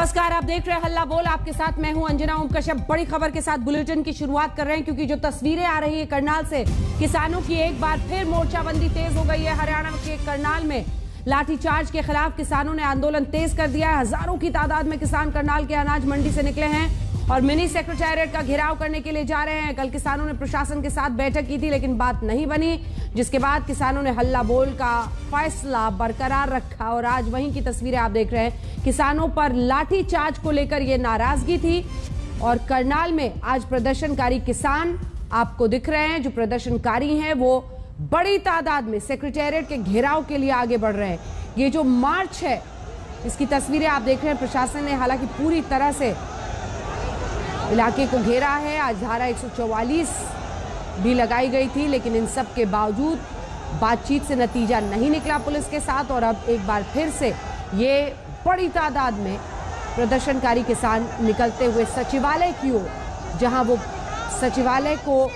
नमस्कार, आप देख रहे हैं हल्ला बोल। आपके साथ मैं हूं अंजना ओम कश्यप। बड़ी खबर के साथ बुलेटिन की शुरुआत कर रहे हैं, क्योंकि जो तस्वीरें आ रही है करनाल से, किसानों की एक बार फिर मोर्चाबंदी तेज हो गई है। हरियाणा के करनाल में लाठीचार्ज के खिलाफ किसानों ने आंदोलन तेज कर दिया है। हजारों की तादाद में किसान करनाल के अनाज मंडी से निकले हैं और मिनी सेक्रेटेरिएट का घेराव करने के लिए जा रहे हैं। कल किसानों ने प्रशासन के साथ बैठक की थी, लेकिन बात नहीं बनी, जिसके बाद किसानों ने हल्ला बोल का फैसला बरकरार रखा। और आज वहीं की तस्वीरें आप देख रहे हैं। किसानों पर लाठीचार्ज को लेकर यह नाराजगी थी और करनाल में आज प्रदर्शनकारी किसान आपको दिख रहे हैं। जो प्रदर्शनकारी हैं वो बड़ी तादाद में सेक्रेटेरिएट के घेराव के लिए आगे बढ़ रहे हैं। ये जो मार्च है, इसकी तस्वीरें आप देख रहे हैं। प्रशासन ने हालांकि पूरी तरह से इलाके को घेरा है। आज धारा 144 भी लगाई गई थी, लेकिन इन सब के बावजूद बातचीत से नतीजा नहीं निकला पुलिस के साथ। और अब एक बार फिर से ये बड़ी तादाद में प्रदर्शनकारी किसान निकलते हुए सचिवालय की ओर, जहां वो सचिवालय को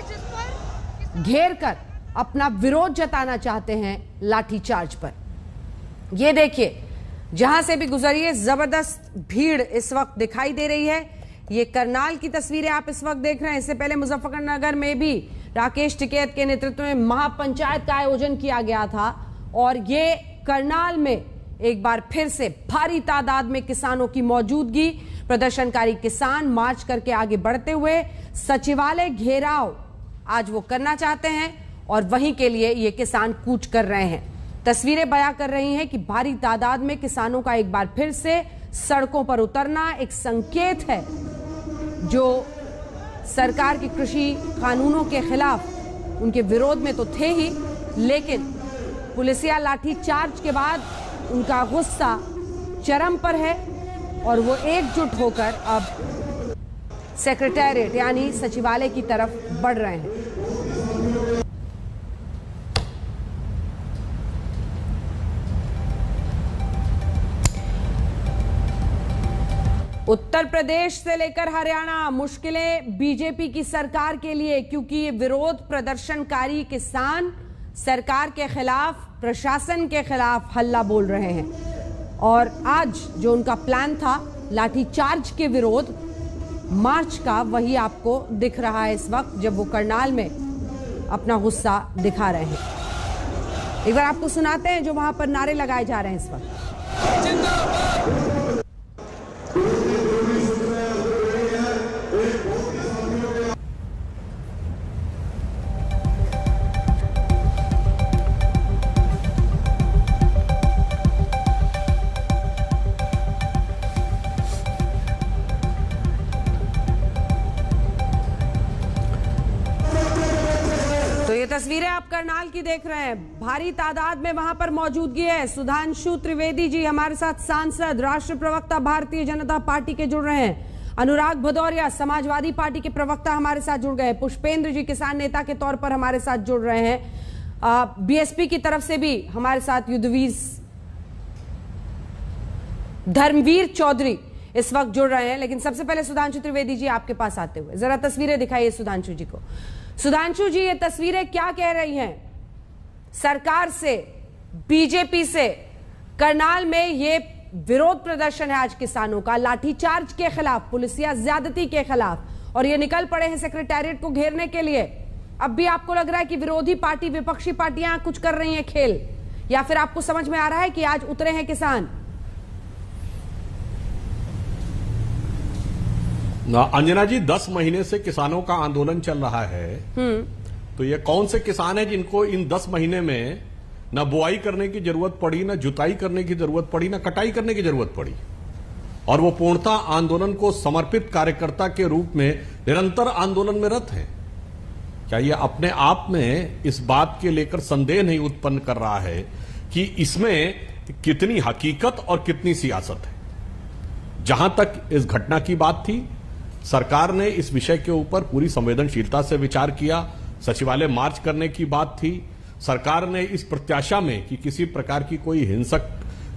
घेर कर अपना विरोध जताना चाहते हैं लाठीचार्ज पर। ये देखिए, जहां से भी गुजरिए जबरदस्त भीड़ इस वक्त दिखाई दे रही है। ये करनाल की तस्वीरें आप इस वक्त देख रहे हैं। इससे पहले मुजफ्फरनगर में भी राकेश टिकैत के नेतृत्व में महापंचायत का आयोजन किया गया था और ये करनाल में एक बार फिर से भारी तादाद में किसानों की मौजूदगी। प्रदर्शनकारी किसान मार्च करके आगे बढ़ते हुए सचिवालय घेराव आज वो करना चाहते हैं और वहीं के लिए ये किसान कूच कर रहे हैं। तस्वीरें बयां कर रही हैं कि भारी तादाद में किसानों का एक बार फिर से सड़कों पर उतरना एक संकेत है, जो सरकार की कृषि कानूनों के खिलाफ उनके विरोध में तो थे ही, लेकिन पुलिसिया लाठीचार्ज के बाद उनका गुस्सा चरम पर है और वो एकजुट होकर अब सेक्रेटेरिएट यानी सचिवालय की तरफ बढ़ रहे हैं। उत्तर प्रदेश से लेकर हरियाणा मुश्किलें बीजेपी की सरकार के लिए, क्योंकि ये विरोध प्रदर्शनकारी किसान सरकार के खिलाफ, प्रशासन के खिलाफ हल्ला बोल रहे हैं। और आज जो उनका प्लान था लाठीचार्ज के विरोध मार्च का, वही आपको दिख रहा है इस वक्त, जब वो करनाल में अपना गुस्सा दिखा रहे हैं। एक बार आपको सुनाते हैं जो वहां पर नारे लगाए जा रहे हैं इस वक्त। तस्वीरें आप करनाल की देख रहे हैं। भारी तादाद में वहां पर मौजूदगी है। सुधांशु त्रिवेदी जी हमारे साथ, सांसद, राष्ट्रीय प्रवक्ता भारतीय जनता पार्टी के जुड़ रहे हैं। अनुराग भदौरिया समाजवादी पार्टी के प्रवक्ता हमारे साथ जुड़ गए। पुष्पेंद्र जी किसान नेता के तौर पर हमारे साथ जुड़ रहे हैं। बीएसपी की तरफ से भी हमारे साथ युद्धवीर धर्मवीर चौधरी इस वक्त जुड़ रहे हैं। लेकिन सबसे पहले सुधांशु त्रिवेदी जी आपके पास आते हुए जरा तस्वीरें दिखाइए सुधांशु जी को। सुधांशु जी, ये तस्वीरें क्या कह रही हैं सरकार से, बीजेपी से? करनाल में ये विरोध प्रदर्शन है आज किसानों का लाठीचार्ज के खिलाफ, पुलिसिया ज्यादती के खिलाफ, और ये निकल पड़े हैं सेक्रेटेरिएट को घेरने के लिए। अब भी आपको लग रहा है कि विरोधी पार्टी, विपक्षी पार्टियां कुछ कर रही हैं खेल, या फिर आपको समझ में आ रहा है कि आज उतरे हैं किसान? अंजना जी, 10 महीने से किसानों का आंदोलन चल रहा है। तो ये कौन से किसान हैं जिनको इन 10 महीने में न बुआई करने की जरूरत पड़ी, न जुताई करने की जरूरत पड़ी, न कटाई करने की जरूरत पड़ी, और वो पूर्णतः आंदोलन को समर्पित कार्यकर्ता के रूप में निरंतर आंदोलन में रत हैं? क्या ये अपने आप में इस बात के लेकर संदेह नहीं उत्पन्न कर रहा है कि इसमें कितनी हकीकत और कितनी सियासत है? जहां तक इस घटना की बात थी, सरकार ने इस विषय के ऊपर पूरी संवेदनशीलता से विचार किया। सचिवालय मार्च करने की बात थी। सरकार ने इस प्रत्याशा में कि किसी प्रकार की कोई हिंसक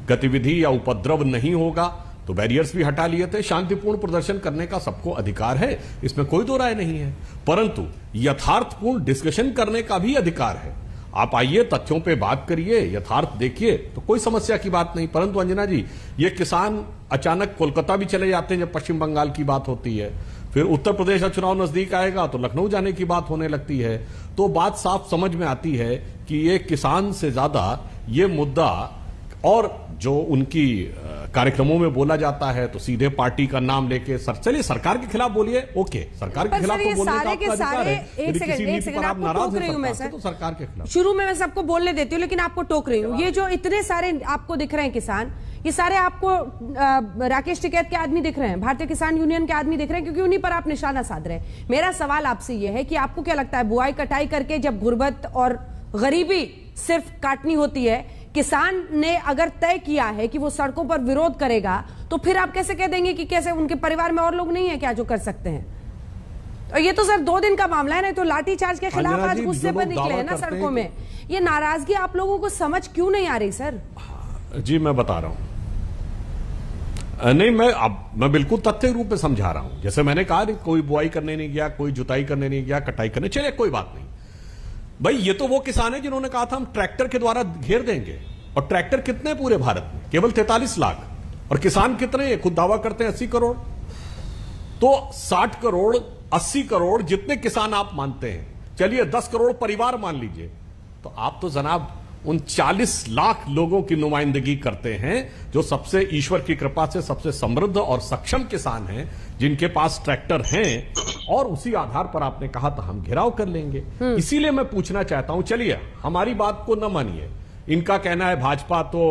गतिविधि या उपद्रव नहीं होगा, तो बैरियर्स भी हटा लिए थे। शांतिपूर्ण प्रदर्शन करने का सबको अधिकार है, इसमें कोई दो राय नहीं है, परंतु यथार्थपूर्ण डिस्कशन करने का भी अधिकार है। आप आइए, तथ्यों पे बात करिए, यथार्थ देखिए, तो कोई समस्या की बात नहीं। परंतु अंजना जी, ये किसान अचानक कोलकाता भी चले जाते हैं जब पश्चिम बंगाल की बात होती है, फिर उत्तर प्रदेश का चुनाव नजदीक आएगा तो लखनऊ जाने की बात होने लगती है। तो बात साफ समझ में आती है कि ये किसान से ज्यादा ये मुद्दा, और जो उनकी कार्यक्रमों में बोला जाता है तो सीधे पार्टी का नाम लेके चलिए सरकार के खिलाफ बोलिए, ओके, सरकार के खिलाफ तो बोलने का आपका अधिकार है। एक सेकंड आप नाराज हैं सर तो सरकार के खिलाफ। शुरू में मैं सबको बोलने देती हूँ, लेकिन आपको टोक रही हूँ। ये जो इतने सारे आपको दिख रहे हैं किसान, ये सारे आपको राकेश टिकैत के आदमी दिख रहे हैं, भारतीय किसान यूनियन के आदमी दिख रहे हैं, क्योंकि उन्हीं पर आप निशाना साध रहे हैं। मेरा सवाल आपसे ये है कि आपको क्या लगता है, बुआई कटाई करके जब गुर्बत और गरीबी सिर्फ काटनी होती है, किसान ने अगर तय किया है कि वो सड़कों पर विरोध करेगा, तो फिर आप कैसे कह देंगे कि कैसे उनके परिवार में और लोग नहीं है क्या जो कर सकते हैं? और ये तो सर 2 दिन का मामला है, नहीं तो लाठीचार्ज के खिलाफ आज गुस्से पर निकले हैं ना सड़कों में। ये नाराजगी आप लोगों को समझ क्यों नहीं आ रही सर? जी मैं बता रहा हूं, नहीं मैं बिल्कुल तथ्य रूप में समझा रहा हूं। जैसे मैंने कहा, कोई बुआई करने नहीं गया, कोई जुताई करने नहीं गया, कटाई करने, चलिए कोई बात नहीं भाई। ये तो वो किसान है जिन्होंने कहा था हम ट्रैक्टर के द्वारा घेर देंगे, और ट्रैक्टर कितने पूरे भारत में? केवल 43 लाख। और किसान कितने हैं? खुद दावा करते हैं 80 करोड़। तो 60 करोड़ 80 करोड़ जितने किसान आप मानते हैं, चलिए 10 करोड़ परिवार मान लीजिए, तो आप तो जनाब उन 40 लाख लोगों की नुमाइंदगी करते हैं जो सबसे ईश्वर की कृपा से सबसे समृद्ध और सक्षम किसान हैं, जिनके पास ट्रैक्टर हैं, और उसी आधार पर आपने कहा था हम घेराव कर लेंगे। इसीलिए मैं पूछना चाहता हूं, चलिए हमारी बात को न मानिए, इनका कहना है भाजपा तो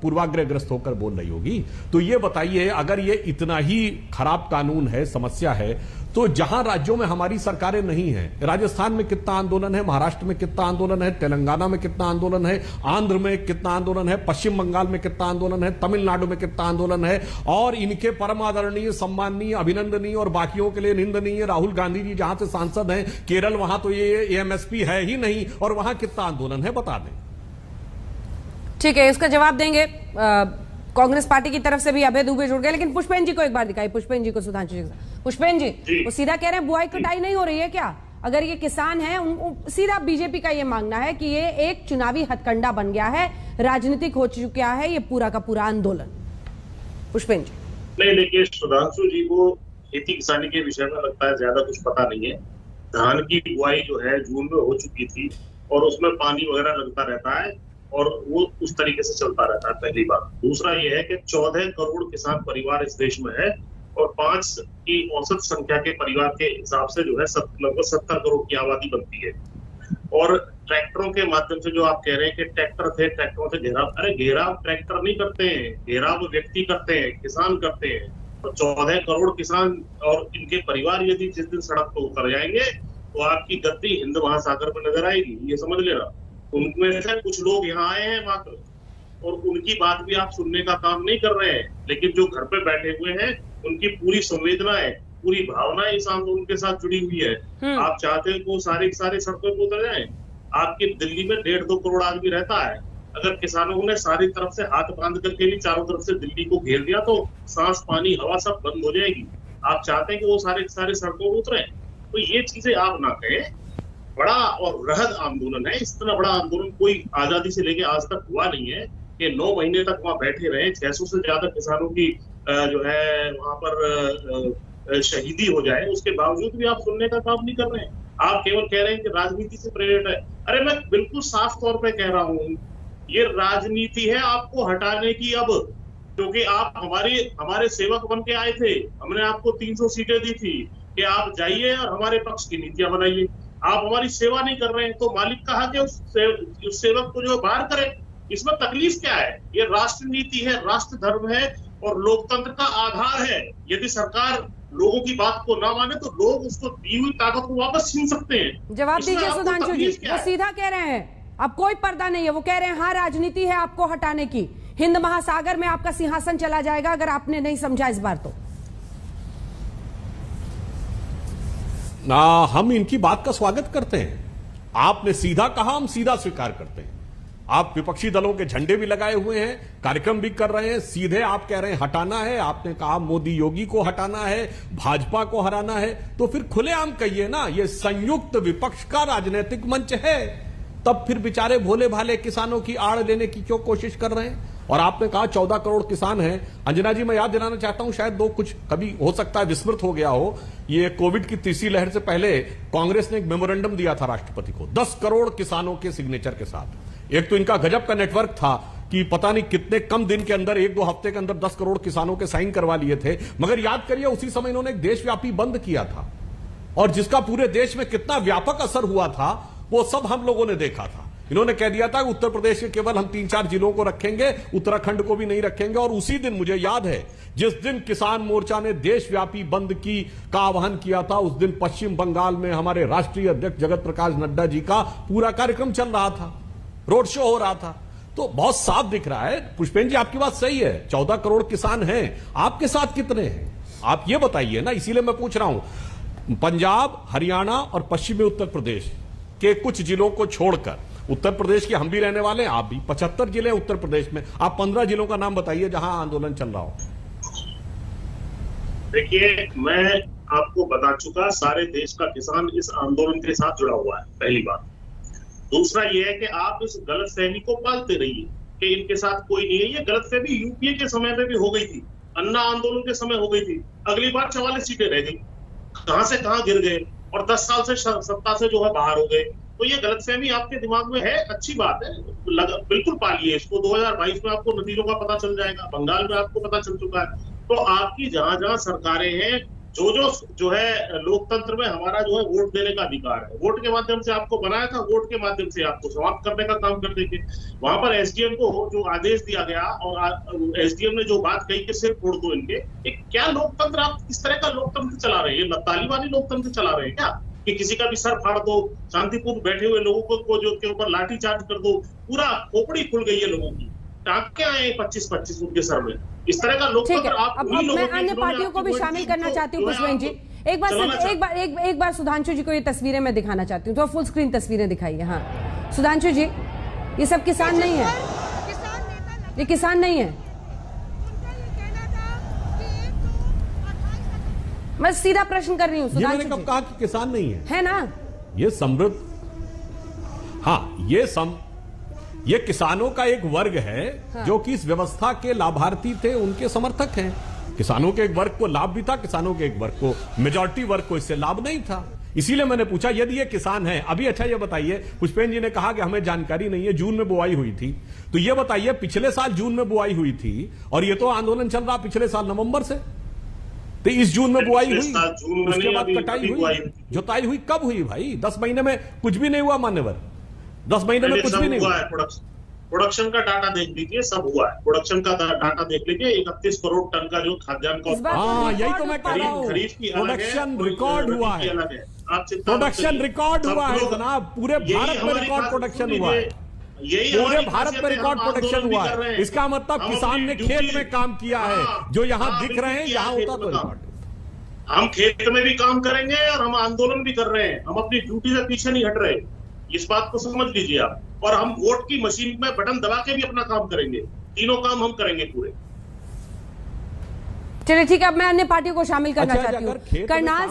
पूर्वाग्रहग्रस्त होकर बोल रही होगी, तो ये बताइए, अगर ये इतना ही खराब कानून है, समस्या है, तो जहां राज्यों में हमारी सरकारें नहीं हैं, राजस्थान में कितना आंदोलन है, महाराष्ट्र में कितना आंदोलन है, तेलंगाना में कितना आंदोलन है, आंध्र में कितना आंदोलन है, पश्चिम बंगाल में कितना आंदोलन है, तमिलनाडु में कितना आंदोलन है, और इनके परम आदरणीय, सम्माननीय, अभिनंदनीय और बाकियों के लिए निंदनीय राहुल गांधी जी जहां से सांसद हैं, केरल, वहां तो ये एमएसपी है ही नहीं, और वहां कितना आंदोलन है, बता दें। ठीक है, इसका जवाब देंगे। कांग्रेस पार्टी की तरफ से भी अभय दुबे जुड़ गए, लेकिन पुष्पेन जी को एक बार दिखाई, पुष्पेन जी को, सुधांशु जी। पुष्पेन जी, वो सीधा कह रहे हैं बुआई कटाई नहीं हो रही है क्या? अगर ये किसान है, सीधा बीजेपी का ये मांगना है कि ये एक चुनावी हथकंडा बन गया है, राजनीतिक हो चुका है ये पूरा का पूरा आंदोलन। पुष्पेन जी। नहीं, देखिए सुधांशु जी को खेती किसानी के विषय में लगता है ज्यादा कुछ पता नहीं है। धान की बुआई जो है जून में हो चुकी थी, और उसमें पानी वगैरह लगता रहता है, और वो उस तरीके से चलता रहता है, पहली बात। दूसरा ये है कि 14 करोड़ किसान परिवार इस देश में है, और 5 की औसत संख्या के परिवार के हिसाब से जो है लगभग 70 करोड़ की आबादी बनती है। और ट्रैक्टरों के माध्यम से जो आप कह रहे हैं कि ट्रैक्टर थे, ट्रैक्टरों से घेराव, अरे घेराव ट्रैक्टर नहीं करते हैं, घेराव व्यक्ति करते हैं, किसान करते हैं। तो 14 करोड़ किसान और इनके परिवार यदि जिस दिन सड़क पर उतर जाएंगे, तो आपकी गद्दी हिंद महासागर में नजर आएगी, ये समझ लेना। उनमें से कुछ लोग यहाँ आए हैं मात्र, और उनकी बात भी आप सुनने का काम नहीं कर रहे हैं, लेकिन जो घर पे बैठे हुए हैं उनकी पूरी संवेदनाएं, पूरी भावनाएं इस आंदोलन के साथ जुड़ी हुई है। आप चाहते हैं कि सारे सड़कों पर उतर जाएं? आपकी दिल्ली में 1.5-2 करोड़ आदमी रहता है। अगर किसानों ने सारी तरफ से हाथ बांध करके भी चारों तरफ से दिल्ली को घेर दिया, तो सांस, पानी, हवा सब बंद हो जाएगी। आप चाहते हैं कि वो सारे सड़कों पर उतरे? तो ये चीजें आप ना कहें। बड़ा और वृहद आंदोलन है, इतना बड़ा आंदोलन कोई आजादी से लेके आज तक हुआ नहीं है कि 9 महीने तक वहां बैठे रहे, 600 से ज्यादा किसानों की जो है वहां पर शहीदी हो जाए, उसके बावजूद भी आप सुनने का काम नहीं कर रहे हैं। आप केवल कह रहे हैं कि राजनीति से प्रेरित है। अरे मैं बिल्कुल साफ तौर पे कह रहा हूँ, ये राजनीति है आपको हटाने की अब, क्योंकि आप हमारे सेवक बन के आए थे। हमने आपको 300 सीटें दी थी कि आप जाइए और हमारे पक्ष की नीतियां बनाइए। आप हमारी सेवा नहीं कर रहे हैं, तो मालिक कहा कि उस सेवक को जो बाहर करे। इसमें तकलीफ क्या है? ये राष्ट्र नीति है, राष्ट्र धर्म है, और लोकतंत्र का आधार है। यदि सरकार लोगों की बात को ना माने, तो लोग उसको दी हुई ताकत को वापस छीन सकते हैं। जवाब दीजिए सुधांशु जी। वो सीधा कह रहे हैं, अब कोई पर्दा नहीं है, वो कह रहे हैं हाँ राजनीति है आपको हटाने की, हिंद महासागर में आपका सिंहासन चला जाएगा अगर आपने नहीं समझा इस बार तो। ना, हम इनकी बात का स्वागत करते हैं। आपने सीधा कहा, हम सीधा स्वीकार करते हैं। आप विपक्षी दलों के झंडे भी लगाए हुए हैं, कार्यक्रम भी कर रहे हैं, सीधे आप कह रहे हैं हटाना है। आपने कहा मोदी योगी को हटाना है, भाजपा को हराना है, तो फिर खुलेआम कहिए ना, ये संयुक्त विपक्ष का राजनीतिक मंच है। तब फिर बेचारे भोले भाले किसानों की आड़ लेने की क्यों कोशिश कर रहे हैं? और आपने कहा 14 करोड़ किसान हैं। अंजना जी, मैं याद दिलाना चाहता हूं, शायद दो कुछ कभी हो सकता है विस्मृत हो गया हो, ये कोविड की तीसरी लहर से पहले कांग्रेस ने एक मेमोरेंडम दिया था राष्ट्रपति को 10 करोड़ किसानों के सिग्नेचर के साथ। एक तो इनका गजब का नेटवर्क था कि पता नहीं कितने कम दिन के अंदर, 1-2 हफ्ते के अंदर 10 करोड़ किसानों के साइन करवा लिए थे। मगर याद करिए, उसी समय इन्होंने एक देशव्यापी बंद किया था और जिसका पूरे देश में कितना व्यापक असर हुआ था वो सब हम लोगों ने देखा था। इन्होंने कह दिया था कि उत्तर प्रदेश के केवल हम 3-4 जिलों को रखेंगे, उत्तराखंड को भी नहीं रखेंगे। और उसी दिन मुझे याद है, जिस दिन किसान मोर्चा ने देशव्यापी बंद का आह्वान किया था, उस दिन पश्चिम बंगाल में हमारे राष्ट्रीय अध्यक्ष जगत प्रकाश नड्डा जी का पूरा कार्यक्रम चल रहा था, रोड शो हो रहा था। तो बहुत साफ दिख रहा है। पुष्पेंद्र जी, आपकी बात सही है, 14 करोड़ किसान हैं, आपके साथ कितने हैं आप ये बताइए ना। इसीलिए मैं पूछ रहा हूं, पंजाब, हरियाणा और पश्चिमी उत्तर प्रदेश के कुछ जिलों को छोड़कर, उत्तर प्रदेश के हम भी रहने वाले हैं, आप भी, 75 जिले हैं उत्तर प्रदेश में, आप 15 जिलों का नाम बताइए जहां आंदोलन चल रहा हो। देखिए, मैं आपको बता चुका, सारे देश का किसान इस आंदोलन के साथ जुड़ा हुआ है, पहली बात। दूसरा यह है कि आप इस गलतफहमी को पालते रहिए कि इनके साथ कोई नहीं है। ये गलतफहमी यूपीए के समय में भी हो गई थी, अन्ना आंदोलन के समय हो गई थी। अगली बार 44 सीटें रह गई, कहां से कहां गिर गए और 10 साल से सत्ता से जो है बाहर हो गए। तो ये गलतफहमी आपके दिमाग में है, अच्छी बात है, बिल्कुल पालिए इसको। 2022 में आपको नतीजों का पता चल जाएगा, बंगाल में आपको पता चल चुका है। तो आपकी जहां जहां सरकारें हैं, जो है लोकतंत्र में हमारा जो है वोट देने का अधिकार है, वोट के माध्यम से आपको बनाया था, वोट के माध्यम से आपको समाप्त करने का काम कर देंगे। वहां पर एसडीएम को जो आदेश दिया गया और एसडीएम ने जो बात कही कि सिर फोड़ दो इनके, क्या लोकतंत्र, आप किस तरह का लोकतंत्र चला रहे हैं? तालिबानी लोकतंत्र चला रहे हैं क्या, कि किसी का भी सर फाड़ दो, शांतिपूर्ण बैठे हुए लोगों को जो के ऊपर लाठी चार्ज कर दो, पूरा खोपड़ी खुल गई है लोगों की, टांके आए 25-25 उनके सर में। इस तरह का लोकतंत्र आप अब मैं अन्य पार्टियों को भी शामिल करना चाहती हूँ पुष्पेंद्र जी। एक बार सुधांशु जी को ये तस्वीरें मैं दिखाना चाहती हूँ, तो फुल स्क्रीन तस्वीरें दिखाइए। हाँ सुधांशु जी, ये सब किसान नहीं है, ये किसान नहीं है। मैं सीधा प्रश्न कर रही हूँ सुधांशु जी। कब कहा कि किसान नहीं है ना? ये समृद्ध, हाँ ये किसानों का एक वर्ग है, हाँ। जो कि इस व्यवस्था के लाभार्थी थे, उनके समर्थक हैं। किसानों के एक वर्ग को लाभ भी था, किसानों के एक वर्ग को, मेजॉरिटी वर्ग को इससे लाभ नहीं था। इसीलिए मैंने पूछा यदि ये किसान है अभी। अच्छा ये बताइए, पुष्पेंद्र जी ने कहा कि हमें जानकारी नहीं है, जून में बुआई हुई थी, तो ये बताइए पिछले साल जून में बुआई हुई थी और ये तो आंदोलन चल रहा पिछले साल नवंबर से, तो इस जून में बुआई हुई, उसके बाद कटाई हुई, जुताई हुई, कब हुई भाई? 10 महीने में कुछ भी नहीं हुआ मान्यवर, 10 महीने में कुछ भी नहीं हुआ है। प्रोडक्शन का डाटा देख लीजिए, सब हुआ है। प्रोडक्शन का डाटा देख लीजिए, 31 करोड़ टन का जो खाद्यान्न का, यही तो मैं कह रहा हूँ, प्रोडक्शन रिकॉर्ड हुआ है, प्रोडक्शन रिकॉर्ड हुआ है जनाब, पूरे भारत में रिकॉर्ड प्रोडक्शन हुआ है, पूरे भारत में रिकॉर्ड प्रोडक्शन हुआ है। इसका मतलब किसान ने खेत में काम किया है, जो यहाँ दिख रहे हैं, यहाँ होता तो रिकॉर्ड। हम खेत में भी काम करेंगे और हम आंदोलन भी कर रहे हैं, हम अपनी ड्यूटी से पीछे नहीं हट रहे, इस बात को समझ लीजिए आप। और हम वोट की मशीन में बटन दबा के भी अपना काम करेंगे, तीनों काम हम करेंगे पूरे। चलिए ठीक है, अब मैं अन्य पार्टियों को शामिल करना चाहती हूँ। करनाल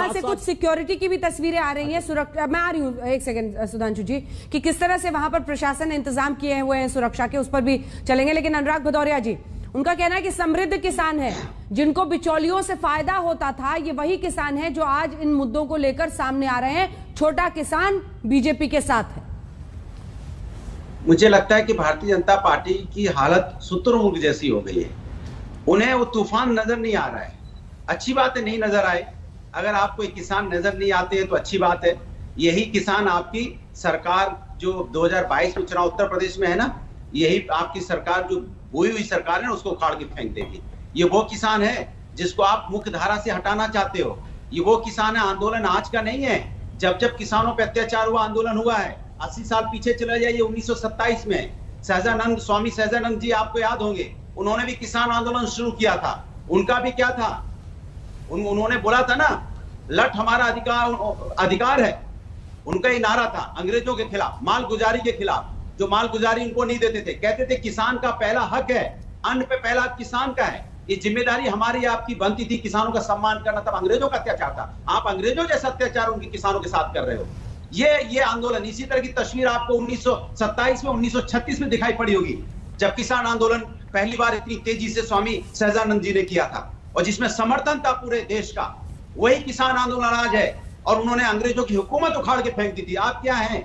से कुछ सिक्योरिटी की भी तस्वीरें आ रही हैं, सुरक्षा, मैं आ रही हूँ एक सेकंड सुधांशु जी, कि किस तरह से वहां पर प्रशासन ने इंतजाम किए हुए हैं सुरक्षा के, उस पर भी चलेंगे। लेकिन अनुराग भदौरिया जी, उनका कहना है कि समृद्ध किसान है, जिनको बिचौलियों से फायदा होता था, ये वही किसान है जो आज इन मुद्दों को लेकर सामने आ रहे हैं। छोटा किसान बीजेपी के साथ है। मुझे लगता है कि भारतीय जनता पार्टी की हालत शुतुरमुर्ग जैसी हो गई है, उन्हें वो तूफान नजर नहीं आ रहा है। अच्छी बात है नहीं नजर आए, अगर आपको एक किसान नजर नहीं आते हैं तो अच्छी बात है। यही किसान आपकी सरकार जो 2022 में चुनाव उत्तर प्रदेश में है ना, यही आपकी सरकार जो बोई हुई सरकार है उसको उखाड़ के फेंक देगी। ये वो किसान है जिसको आप मुख्य धारा से हटाना चाहते हो, ये वो किसान है। आंदोलन आज का नहीं है, जब जब किसानों पर अत्याचार हुआ आंदोलन हुआ है। 80 साल पीछे चले जाइए, 1927 में सहजानंद, स्वामी सहजानंद जी आपको याद होंगे, उन्होंने भी किसान आंदोलन शुरू किया था। उनका भी क्या था, उन्होंने बोला था ना, लठ हमारा अधिकार है। उनका ही नारा था अंग्रेजों के खिलाफ, माल गुजारी के खिलाफ, जो माल गुजारी उनको नहीं देते थे। कहते थे किसान का पहला हक है, अन्न पे पहला किसान का है, ये जिम्मेदारी हमारी आपकी बनती थी किसानों का सम्मान करना। तब अंग्रेजों का अत्याचार था, आप अंग्रेजों जैसा अत्याचार उनके किसानों के साथ कर रहे हो। ये आंदोलन, इसी तरह की तस्वीर आपको 1927 में 1936 में दिखाई पड़ी होगी, जब किसान आंदोलन पहली बार इतनी तेजी से स्वामी सहजानंद जी ने किया था और जिसमें समर्थन था पूरे देश का। वही किसान आंदोलन आज है और उन्होंने अंग्रेजों की हुकूमत उखाड़ के फेंक दी थी। आप क्या हैं?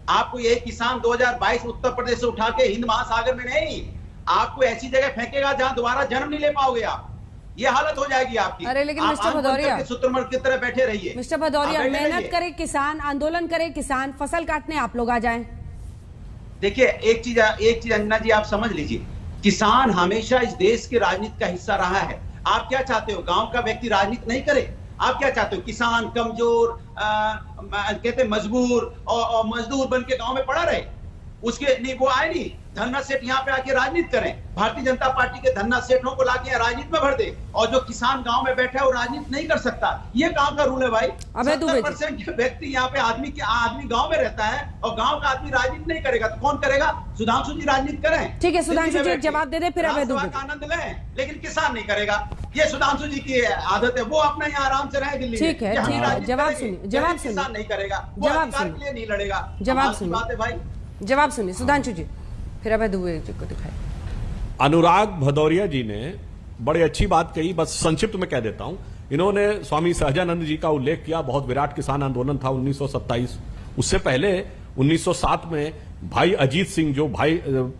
आपको ये किसान 2022 उत्तर प्रदेश से उठा के हिंद महासागर में नहीं, आपको ऐसी जगह फेंकेगा जहां दोबारा जन्म नहीं ले पाओगे आप। ये हालत हो जाएगी आपकी। अरे लेकिन मिस्टर भदौरिया, शुतुरमुर्ग की तरह बैठे रहिए। मिस्टर भदौरिया, मेहनत करे किसान, आंदोलन करे किसान, फसल काटने आप लोग आ जाएं। देखिए एक चीज अंजना जी आप समझ लीजिए, किसान हमेशा इस देश के राजनीति का हिस्सा रहा है। आप क्या चाहते हो? गांव का व्यक्ति राजनीति नहीं करे? आप क्या चाहते हो? किसान कमजोर, कहते मजबूर और मजदूर बन के गांव में पड़ा रहे? उसके नहीं, वो आए नहीं। धन्ना सेठ यहाँ पे आके राजनीति करें, भारतीय जनता पार्टी के धन्ना सेठों को लाके राजनीति में भर दे, और जो किसान गांव में बैठा है वो राजनीति नहीं कर सकता। ये गांव का रूल है भाई। 70% व्यक्ति यहाँ पे आदमी गांव में रहता है और गांव का आदमी राजनीति नहीं करेगा तो कौन करेगा? सुधांशु जी राजनीति करें। ठीक है, सुधांशु जी जवाब दे दे, फिर आनंद लें, लेकिन किसान नहीं करेगा। ये सुधांशु जी की आदत है, वो अपना यहाँ आराम से रहे दिल्ली में। ठीक है, जवाब सुनिए, जवाब सुनिए। किसान नहीं करेगा, जवाब के लिए नहीं लड़ेगा। जवाब सुनिए, बात है भाई। जवाब सुनिए सुधांशु जी, फिर अभय दुबे जी को दिखाए। अनुराग भदौरिया जी ने बड़ी अच्छी बात कही, बस संक्षिप्त में कह देता हूं। इन्होंने स्वामी सहजानंद जी का उल्लेख किया, बहुत विराट किसान आंदोलन था 1927। उससे पहले 1907 में भाई अजीत सिंह, जो भाई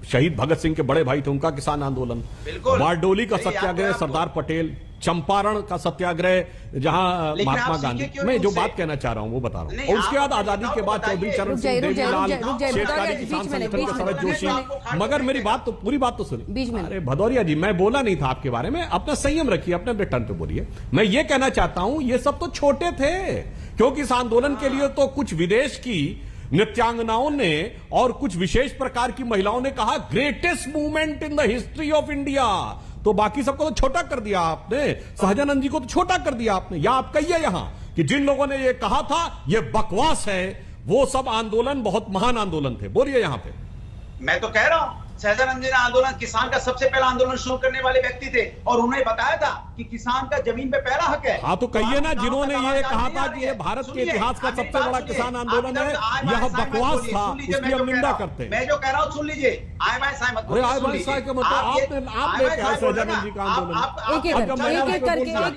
शहीद भगत सिंह के बड़े भाई थे, उनका किसान आंदोलन, बारडोली का सत्याग्रह, सरदार पटेल, चंपारण का सत्याग्रह, जहां महात्मा गांधी, मैं जो बात कहना चाह रहा हूं वो बता रहा हूं। और उसके बाद आजादी के बाद चौधरी चरण सिंह, देवीलाल, शेरशाह किसान संगठन के शरद जोशी। मगर मेरी बात तो, पूरी बात तो सुनिए। अरे भदौरिया जी, मैं बोला नहीं था आपके बारे में, अपना संयम रखिए, अपने रिटर्न पे बोलिए। मैं ये कहना चाहता हूं, ये सब तो छोटे थे, क्योंकि इस आंदोलन के लिए तो कुछ विदेश की नृत्यांगनाओं ने और कुछ विशेष प्रकार की महिलाओं ने कहा greatest movement in the history of India. तो बाकी सबको तो छोटा कर दिया आपने, सहजानंद जी को तो छोटा कर दिया आपने। या आप कहिए यहां कि जिन लोगों ने ये कहा था ये बकवास है, वो सब आंदोलन बहुत महान आंदोलन थे। बोलिए यहां पे। मैं तो कह रहा हूं सहजानंद जी ने आंदोलन, किसान का सबसे पहला आंदोलन शुरू करने वाले व्यक्ति थे और उन्हें बताया था कि किसान का जमीन पे पहला हक है। हाँ तो कहिए ना, जिन्होंने ये कहा था कि ये भारत के इतिहास का सबसे बड़ा किसान आंदोलन है, यह बकवास था, उसकी हम निंदा करते हैं। मैं जो कह रहा हूँ सुन लीजिए। आय बाय साय मत बोलिए। आय बाय साय का मतलब आप लेके आए सहजानंद जी का आंदोलन। एक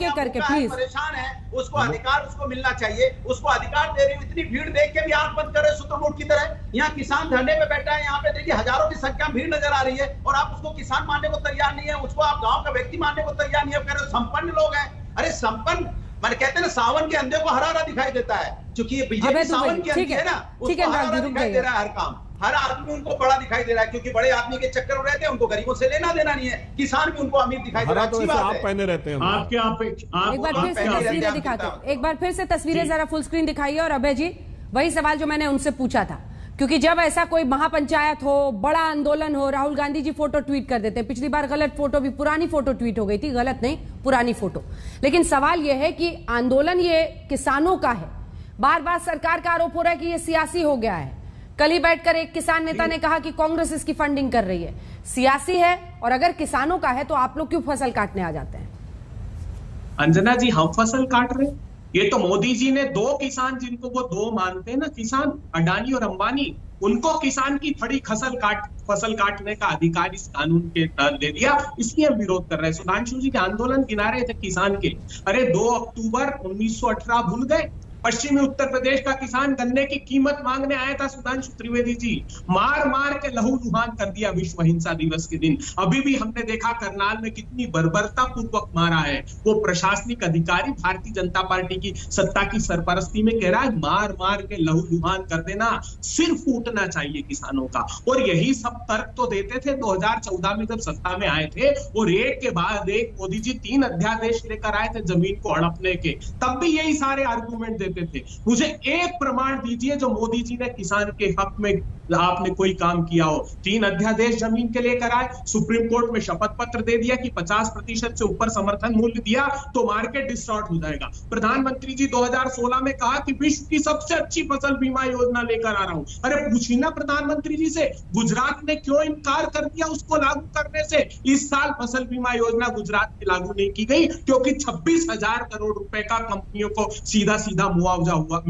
एक करके प्लीज। परेशान है, उसको अधिकार उसको मिलना चाहिए, उसको अधिकार दे रही। इतनी भीड़ देख के भी आंख बंद कर रहे शुतुरमुर्ग की तरह। यहाँ किसान धरने पे बैठा है, यहाँ पे देखिए हजारों की संख्या भीड़ नजर आ रही है और आप उसको किसान मानने को तैयार नहीं है, उसको आप गांव का व्यक्ति मानने को तैयार नहीं है। कह रहे संपन्न लोग हैं। अरे संपन्न माने कहते हैं ना, सावन के अंधे को हरा हरा दिखाई देता है, क्योंकि ये बीजेपी सावन के अंधे है ना, उसको हरा हरा दिखाई दे रहा है। हर काम, हर आदमी उनको बड़ा दिखाई दे रहा है, क्योंकि बड़े आदमी के चक्कर में रहते हैं, उनको गरीबों से लेना देना नहीं है। किसान भी उनको अमीर दिखाई दे रहा है। तो आप पहने रहते हैं। एक बार फिर से तस्वीरें दिखाते, एक बार फिर से तस्वीरें जरा फुल स्क्रीन दिखाइए। और अभय जी, वही सवाल जो मैंने उनसे पूछा था, क्योंकि जब ऐसा कोई महापंचायत हो, बड़ा आंदोलन हो, राहुल गांधी जी फोटो ट्वीट कर देते हैं। पिछली बार गलत फोटो भी, पुरानी फोटो ट्वीट हो गई थी, गलत नहीं, पुरानी फोटो। लेकिन सवाल यह है कि आंदोलन ये किसानों का है। बार बार सरकार का आरोप हो रहा है कि ये सियासी हो गया है। कल ही बैठकर एक किसान नेता ने कहा कि कांग्रेस इसकी फंडिंग कर रही है। सियासी है, और अगर किसानों का है तो आप लोग क्यों फसल काटने आ जाते हैं? अंजना जी, हम फसल काट रहे हैं? ये तो मोदी जी ने दो किसान, जिनको वो दो मानते हैं ना किसान, अडानी और अंबानी, उनको किसान की खड़ी फसल काटने का अधिकार इस कानून के तहत दे दिया। इसलिए हम विरोध कर रहे हैं। सुधांशु जी के आंदोलन गिना रहे थे किसान के। अरे 2 अक्टूबर 1918 भूल गए? पश्चिमी उत्तर प्रदेश का किसान गन्ने की कीमत मांगने आया था सुधांशु त्रिवेदी जी, मार मार के लहूलुहान कर दिया विश्व हिंसा दिवस के दिन। अभी भी हमने देखा करनाल में कितनी बर्बरता पूर्वक मारा है। वो प्रशासनिक अधिकारी भारतीय जनता पार्टी की सत्ता की सरपरस्ती में कह रहा है मार मार के लहूलुहान कर देना, सिर फूटना चाहिए किसानों का। और यही सब तर्क तो देते थे 2014 में जब सत्ता में आए थे। वो रेड के बाद एक मोदी जी 3 अध्यादेश लेकर आए थे जमीन को हड़पने के, तब भी यही सारे आर्गुमेंट देते थे। मुझे एक प्रमाण दीजिए जो मोदी जी ने किसान के हक में आपने कोई काम किया हो। 3 अध्यादेश जमीन के लेकर आए, सुप्रीम कोर्ट में शपथ पत्र दे दिया कि 50% से ऊपर समर्थन मूल्य दिया तो मार्केट डिस्टॉर्ट हो जाएगा। प्रधानमंत्री जी 2016 में कहा कि विश्व की सबसे अच्छी फसल बीमा योजना लेकर आ रहा हूं। अरे पूछिए ना प्रधानमंत्री जी से, गुजरात ने क्यों इनकार कर दिया उसको लागू करने से? इस साल फसल बीमा योजना गुजरात में लागू नहीं की गई क्योंकि 26,000 करोड़ रुपए का कंपनियों को सीधा सीधा मुआवजा हुआ,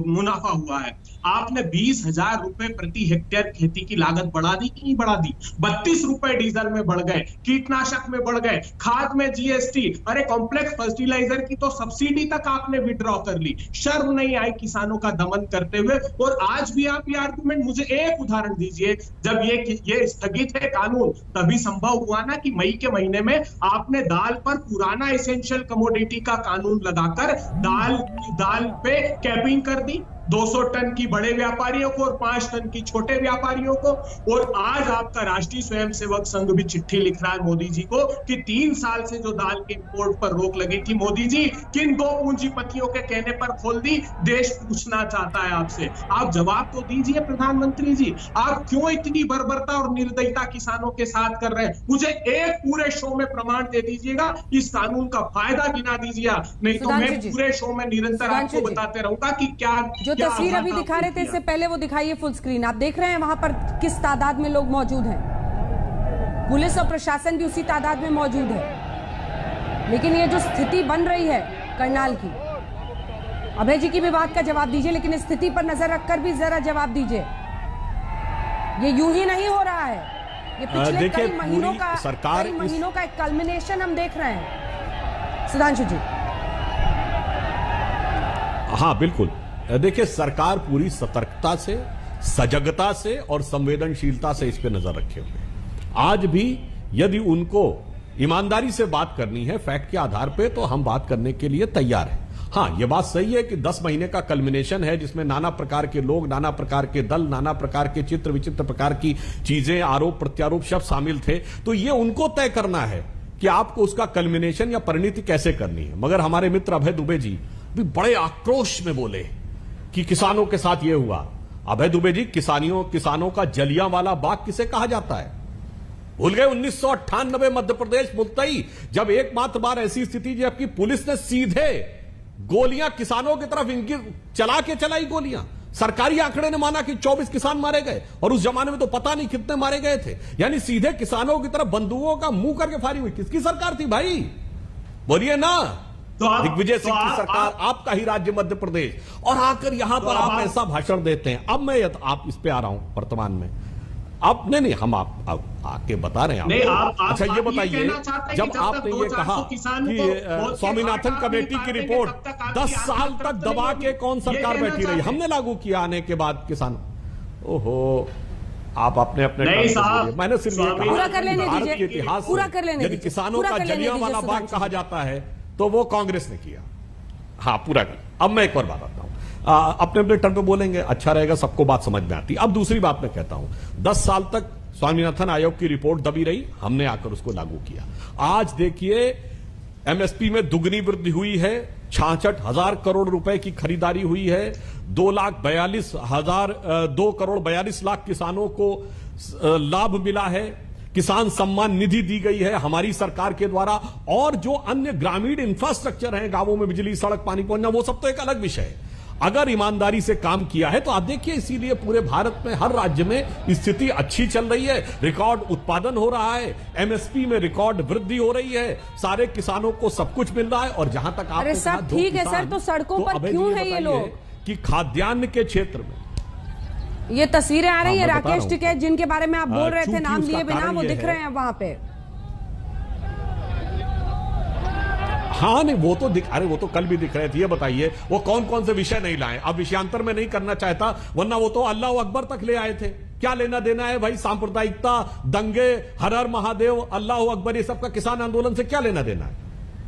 मुनाफा हुआ है। आपने 20,000 रुपए प्रति हेक्टेयर खेती की लागत बढ़ा दी कि नहीं बढ़ा दी? 32 रुपए डीजल में बढ़ गए, कीटनाशक में बढ़ गए, खाद में जीएसटी, अरे कॉम्प्लेक्स फर्टिलाइजर की तो सब्सिडी तक आपने विड्रॉ कर ली। शर्म नहीं आई किसानों का दमन करते हुए? और आज भी आप ये आर्गुमेंट, मुझे एक उदाहरण दीजिए, जब ये स्थगित है कानून, तभी संभव हुआ ना कि मई के महीने में आपने दाल पर पुराना एसेंशियल कमोडिटी का कानून लगाकर दाल पे कैपिंग कर दी, 200 टन की बड़े व्यापारियों को और 5 टन की छोटे व्यापारियों को। और आज आपका राष्ट्रीय स्वयंसेवक संघ भी चिट्ठी लिख रहा है मोदी जी को कि 3 साल से जो दाल के इंपोर्ट पर रोक लगी थी, मोदी जी किन 2 पूंजीपतियों के कहने पर खोल दी? देश पूछना चाहता है आपसे। आप जवाब तो दीजिए प्रधानमंत्री जी, आप क्यों इतनी बर्बरता और निर्दयता किसानों के साथ कर रहे हैं? मुझे एक पूरे शो में प्रमाण दे दीजिएगा, इस कानून का फायदा गिना दीजिए, नहीं तो मैं पूरे शो में निरंतर आपको बताते रहूंगा कि क्या जो तस्वीर अभी दिखा रहे थे, इससे पहले वो दिखाइए फुल स्क्रीन। आप देख रहे हैं वहां पर किस तादाद में लोग मौजूद हैं। पुलिस और प्रशासन भी उसी तादाद में मौजूद है। लेकिन ये जो स्थिति बन रही है करनाल की, अभय जी की भी बात का जवाब दीजिए, लेकिन स्थिति पर नजर रखकर भी जरा जवाब दीजिए। ये यूं ही नहीं हो रहा है, ये पिछले कई महीनों का एक कल्मिनेशन हम देख रहे हैं। सुधांशु जी। हाँ बिल्कुल, देखिए सरकार पूरी सतर्कता से, सजगता से और संवेदनशीलता से इस पे नजर रखे हुए हैं। आज भी यदि उनको ईमानदारी से बात करनी है फैक्ट के आधार पे, तो हम बात करने के लिए तैयार हैं। हाँ, यह बात सही है कि 10 महीने का कल्मिनेशन है जिसमें नाना प्रकार के लोग, नाना प्रकार के दल, नाना प्रकार के चित्र विचित्र प्रकार की चीजें, आरोप प्रत्यारोप शब्द शामिल थे। तो ये उनको तय करना है कि आपको उसका कल्मिनेशन या परिणति कैसे करनी है। मगर हमारे मित्र अभय दुबे जी भी बड़े आक्रोश में बोले कि किसानों के साथ यह हुआ। अभय दुबे जी, किसानों का जलियांवाला बाग किसे कहा जाता है? भूल गए 1998 मध्य प्रदेश मुल्तई, जब एकमात्र बार ऐसी स्थिति जबकि पुलिस ने सीधे गोलियां किसानों की तरफ इनकी चलाई गोलियां। सरकारी आंकड़े ने माना कि 24 किसान मारे गए, और उस जमाने में तो पता नहीं कितने मारे गए थे। यानी सीधे किसानों की तरफ बंदूकों का मुंह करके फायरिंग हुई। किसकी सरकार थी भाई? बोलिए ना। दिग्विजय सिंह की सरकार, आपका ही राज्य मध्य प्रदेश, और आकर यहां पर आप ऐसा भाषण देते हैं। अब मैं आप इस पे आ रहा हूं वर्तमान में। आप नहीं, हम आप आके बता रहे हैं आप। अच्छा ये बताइए, जब आपने ये कहा कि स्वामीनाथन कमेटी की रिपोर्ट 10 साल तक दबा के कौन सरकार बैठी रही, हमने लागू किया आने के बाद किसान, ओहो, आप अपने मैंने सिर्फ ये कहा भारत के इतिहास में यदि किसानों का जलियांवाला बाग कहा जाता है तो वो कांग्रेस ने किया। हाँ, पूरा कर। अब मैं एक और बात आता हूं, अपने अपने टर्म पे बोलेंगे, अच्छा रहेगा, सबको बात समझ में आती। अब दूसरी बात मैं कहता हूं, 10 साल तक स्वामीनाथन आयोग की रिपोर्ट दबी रही, हमने आकर उसको लागू किया। आज देखिए एमएसपी में दुगनी वृद्धि हुई है, 66,000 करोड़ रुपए की खरीदारी हुई है, 2 करोड़ 42 लाख किसानों को लाभ मिला है, किसान सम्मान निधि दी गई है हमारी सरकार के द्वारा, और जो अन्य ग्रामीण इंफ्रास्ट्रक्चर है, गांवों में बिजली, सड़क, पानी पहुंचना, वो सब तो एक अलग विषय है। अगर ईमानदारी से काम किया है तो आप देखिए, इसीलिए पूरे भारत में हर राज्य में स्थिति अच्छी चल रही है, रिकॉर्ड उत्पादन हो रहा है, एमएसपी में रिकॉर्ड वृद्धि हो रही है, सारे किसानों को सब कुछ मिल रहा है। और जहां तक आपने कहा ठीक है सर, तो सड़कों पर क्यों है ये लोग? कि खाद्यान्न के क्षेत्र में ये तस्वीरें आ रही है, राकेश टिकैत जिनके बारे में आप बोल रहे थे नाम लिए बिना, वो दिख रहे हैं वहां पे। हाँ नहीं, वो तो वो तो कल भी दिख रहे थे। ये बताइए वो कौन कौन से विषय नहीं लाए? अब विषयांतर में नहीं करना चाहता, वरना वो तो अल्लाह अकबर तक ले आए थे। क्या लेना देना है भाई? सांप्रदायिकता, दंगे, हर हर महादेव, अल्लाह अकबर, ये सब का किसान आंदोलन से क्या लेना देना है?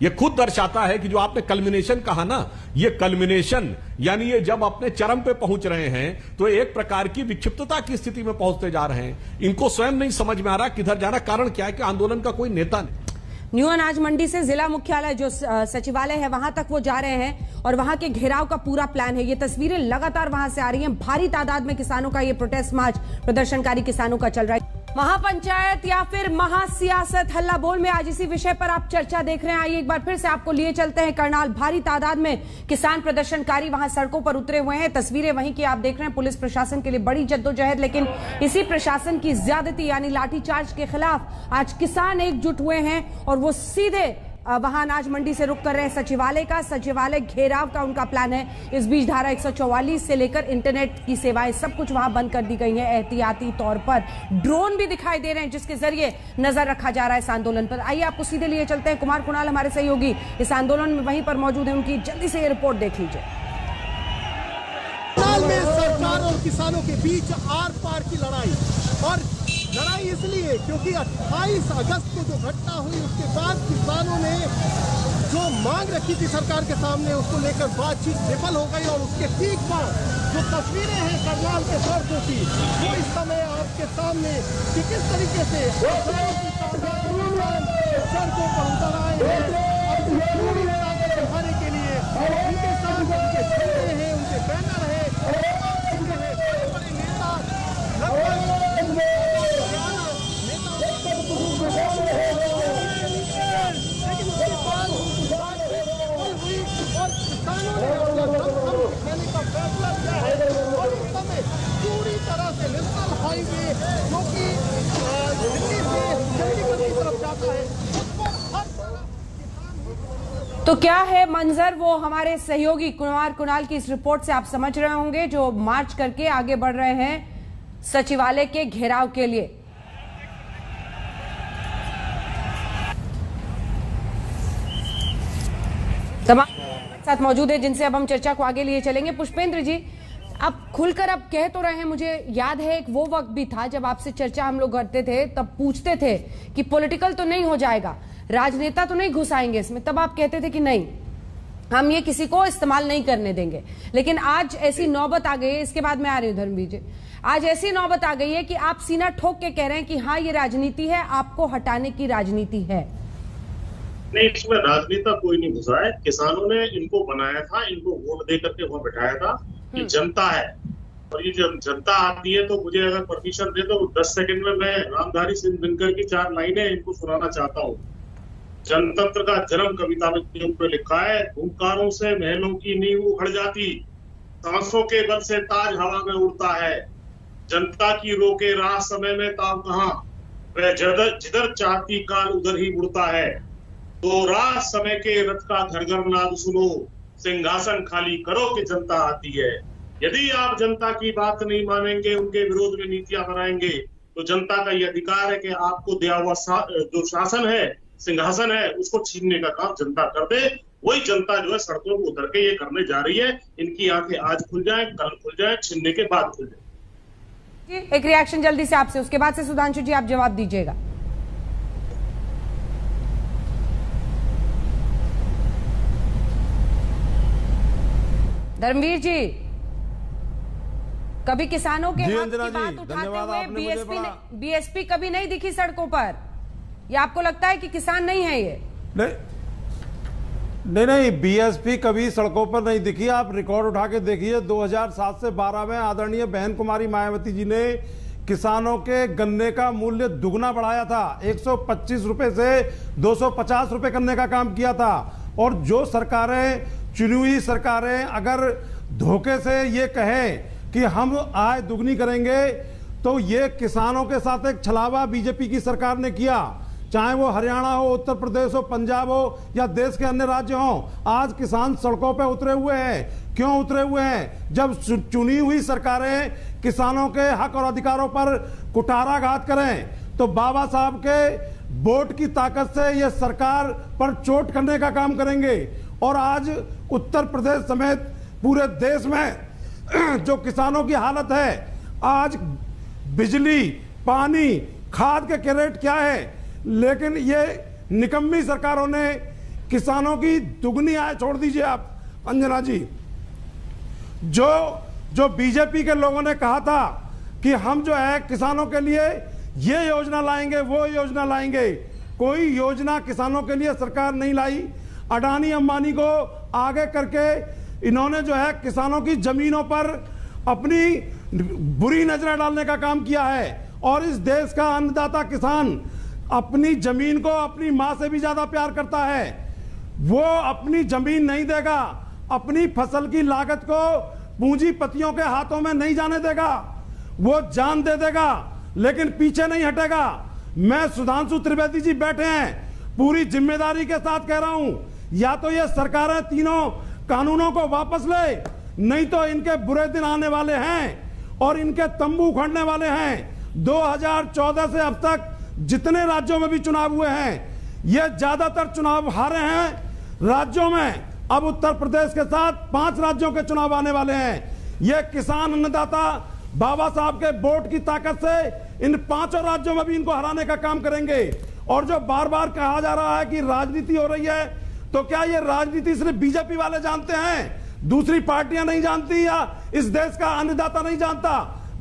ये खुद दर्शाता है कि जो आपने कल्मिनेशन कहा ना, ये कल्मिनेशन यानी ये जब अपने चरम पे पहुंच रहे हैं तो एक प्रकार की विक्षिप्तता की स्थिति में पहुंचते जा रहे हैं। इनको स्वयं नहीं समझ में आ रहा किधर जाना। कारण क्या है कि आंदोलन का कोई नेता नहीं। न्यू अनाज मंडी से जिला मुख्यालय जो सचिवालय है वहां तक वो जा रहे हैं और वहां के घेराव का पूरा प्लान है। ये तस्वीरें लगातार वहां से आ रही हैं। भारी तादाद में किसानों का ये प्रोटेस्ट मार्च प्रदर्शनकारी किसानों का चल रहा है। महापंचायत या फिर महासियासत, हल्ला बोल में आज इसी विषय पर आप चर्चा देख रहे हैं। आइए एक बार फिर से आपको लिए चलते हैं करनाल। भारी तादाद में किसान प्रदर्शनकारी वहां सड़कों पर उतरे हुए हैं। तस्वीरें वहीं की आप देख रहे हैं। पुलिस प्रशासन के लिए बड़ी जद्दोजहद, लेकिन इसी प्रशासन की ज्यादती यानी लाठीचार्ज के खिलाफ आज किसान एकजुट हुए हैं और वो सीधे वहां अनाज मंडी से रुख कर रहे हैं सचिवालय का। सचिवालय घेराव का उनका प्लान है। इस बीच धारा 144 से लेकर इंटरनेट की सेवाएं सब कुछ वहां बंद कर दी गई हैं। एहतियाती तौर पर ड्रोन भी दिखाई दे रहे हैं जिसके जरिए नजर रखा जा रहा है इस आंदोलन पर। आइए आपको सीधे लिए चलते हैं। कुमार कुणाल हमारे सहयोगी इस आंदोलन में वहीं पर मौजूद है, उनकी जल्दी से ये रिपोर्ट देख लीजिए। में सरकार और किसानों के बीच आर पार की लड़ाई, और लड़ाई इसलिए क्योंकि 28 अगस्त को जो घटना हुई उसके बाद किसानों ने जो मांग रखी थी सरकार के सामने उसको लेकर बातचीत विफल हो गई। और उसके ठीक बाद जो तस्वीरें हैं करनाल के सड़कों की, वो इस समय आपके सामने कि किस तरीके से सड़कों पर उतर आए हैं अपनी पूरी ताकत दिखाने के लिए। उनके साथ उनके झंडे हैं, उनके बैनर है, बड़े नेता लेकिन उसके बाद हुई और किसानों ने अपना दम दिखाने का फैसला किया है। और उस समय पूरी तरह से नेशनल हाईवे जो कि दिल्ली से चंडीगढ़ की तरफ जाता है उस पर हर तो क्या है मंजर, वो हमारे सहयोगी कुमार कुणाल की इस रिपोर्ट से आप समझ रहे होंगे, जो मार्च करके आगे बढ़ रहे हैं सचिवालय के घेराव के लिए। तमाम साथ मौजूद है जिनसे अब हम चर्चा को आगे लिए चलेंगे। पुष्पेंद्र जी, अब खुलकर अब कह तो रहे हैं, मुझे याद है एक वो वक्त भी था जब आपसे चर्चा हम लोग करते थे, तब पूछते थे कि पॉलिटिकल तो नहीं हो जाएगा, राजनेता तो नहीं घुसाएंगे इसमें, तब आप कहते थे कि नहीं, हम ये किसी को इस्तेमाल नहीं करने देंगे। लेकिन आज ऐसी नौबत आ गई है, इसके बाद मैं आ रही हूं धर्मवीर जी, आज ऐसी नौबत आ गई है कि आप सीना ठोक के कह रहे हैं कि हाँ ये राजनीति है, आपको हटाने की राजनीति है। नहीं, इसमें राजनेता कोई नहीं घुसा है। किसानों ने इनको बनाया था, इनको वोट दे करके वहां बैठाया था कि जनता है, और ये जब जनता आती है तो मुझे अगर परमिशन दे तो 10 सेकंड में मैं रामधारी सिंह दिनकर की 4 लाइनें इनको सुनाना चाहता हूँ। जनतंत्र का जन्म कविता में ऊपर लिखा है, हुंकारों से महलों की नींव उखड़ जाती, सांसों के बल से ताज हवा में उड़ता है, जनता की रोके राह समय में ताव कहां, वह जिधर चाहती काल उधर ही उड़ता है, तो राह समय के रथ का घर घर नाद सुनो, सिंहासन खाली करो कि जनता आती है। यदि आप जनता की बात नहीं मानेंगे, उनके विरोध में नीतियां बनाएंगे, तो जनता का यह अधिकार है कि आपको दिया हुआ जो शासन है, सिंहासन है, उसको छीनने का काम जनता कर दे। वही जनता जो है सड़कों को उतर के ये करने जा रही है। इनकी आंखें आज खुल जाएं, कल खुल जाएं, छीनने के बाद खुल जाए। एक रिएक्शन जल्दी से आपसे, उसके बाद से सुधांशु जी आप जवाब दीजिएगा। धर्मवीर जी, कभी किसानों के हक की बात उठाते हुए बीएसपी कभी नहीं दिखी सड़कों पर, या आपको लगता है कि किसान नहीं है ये? नहीं, बीएसपी कभी सड़कों पर नहीं दिखी। आप रिकॉर्ड उठा के देखिए, 2007 से 12 में आदरणीय बहन कुमारी मायावती जी ने किसानों के गन्ने का मूल्य दुगना बढ़ाया था, 125 रुपए से 250 रुपए करने का काम किया था। और जो सरकारें, चुनी हुई सरकारें अगर धोखे से ये कहें कि हम आय दुगनी करेंगे, तो ये किसानों के साथ एक छलावा बीजेपी की सरकार ने किया, चाहे वो हरियाणा हो, उत्तर प्रदेश हो, पंजाब हो या देश के अन्य राज्य हो। आज किसान सड़कों पे उतरे हुए हैं। क्यों उतरे हुए हैं? जब चुनी हुई सरकारें किसानों के हक और अधिकारों पर कुठाराघात करें, तो बाबा साहब के वोट की ताकत से ये सरकार पर चोट करने का काम करेंगे। और आज उत्तर प्रदेश समेत पूरे देश में जो किसानों की हालत है, आज बिजली, पानी, खाद के रेट क्या है, लेकिन ये निकम्मी सरकारों ने किसानों की दुगनी आय, छोड़ दीजिए आप अंजना जी, जो बीजेपी के लोगों ने कहा था कि हम जो है किसानों के लिए ये योजना लाएंगे, वो योजना लाएंगे, कोई योजना किसानों के लिए सरकार नहीं लाई। अडानी अंबानी को आगे करके इन्होंने जो है किसानों की जमीनों पर अपनी बुरी नजरें डालने का काम किया है। और इस देश का अन्नदाता किसान अपनी जमीन को अपनी मां से भी ज्यादा प्यार करता है। वो अपनी जमीन नहीं देगा, अपनी फसल की लागत को पूंजीपतियों के हाथों में नहीं जाने देगा, वो जान दे देगा, लेकिन पीछे नहीं हटेगा। मैं सुधांशु त्रिवेदी जी बैठे हैं, पूरी जिम्मेदारी के साथ कह रहा हूं, या तो ये सरकारें तीनों कानूनों को वापस ले, नहीं तो इनके बुरे दिन आने वाले हैं और इनके तंबू उखड़ने वाले हैं। 2014 से अब तक जितने राज्यों में भी चुनाव हुए हैं, ये ज्यादातर चुनाव हारे हैं राज्यों में। अब उत्तर प्रदेश के साथ 5 राज्यों के चुनाव आने वाले हैं। ये किसान अन्नदाता बाबा साहब के वोट की ताकत से इन 5 राज्यों में भी इनको हराने का काम करेंगे। और जो बार बार कहा जा रहा है कि राजनीति हो रही है, तो क्या ये राजनीति सिर्फ बीजेपी वाले जानते हैं, दूसरी पार्टियां नहीं जानती, या इस देश का अन्नदाता नहीं जानता?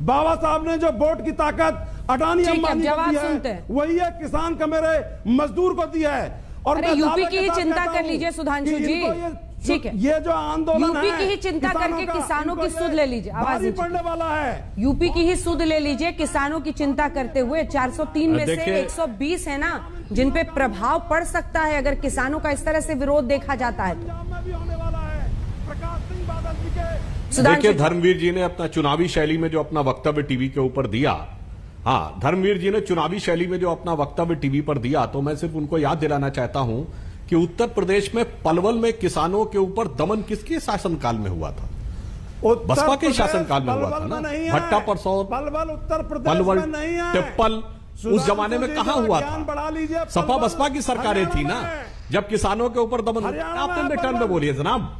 बाबा साहब ने जो वोट की ताकत अडानी अंबानी को दी है, वही है किसान का मेरे मजदूर को दिया है। और अरे यूपी की ही चिंता कर लीजिए सुधांशु जी, ठीक है, ये जो आंदोलन यूपी की ही चिंता करके किसानों की सुध ले लीजिए, आवाज पड़ने वाला है। यूपी की ही सुध ले लीजिए किसानों की चिंता करते हुए। 403 में से 120 है ना जिन पे प्रभाव पड़ सकता है अगर किसानों का इस तरह से विरोध देखा जाता है। देखिए, धर्मवीर जी ने अपना चुनावी शैली में जो अपना वक्तव्य टीवी के ऊपर दिया, हाँ, धर्मवीर जी ने चुनावी शैली में जो अपना वक्तव्य टीवी पर दिया, तो मैं सिर्फ उनको याद दिलाना चाहता हूं कि उत्तर प्रदेश में पलवल में किसानों के ऊपर दमन किसके शासनकाल में हुआ था? बसपा के शासनकाल में हुआ था ना। भट्टा परसौर, पलवल उत्तर प्रदेश में नहीं है। टिप्पल उस जमाने में कहां हुआ था? सपा बसपा की सरकारें थी ना जब किसानों के ऊपर दमन। आपने टर्न में बोलिए जनाब,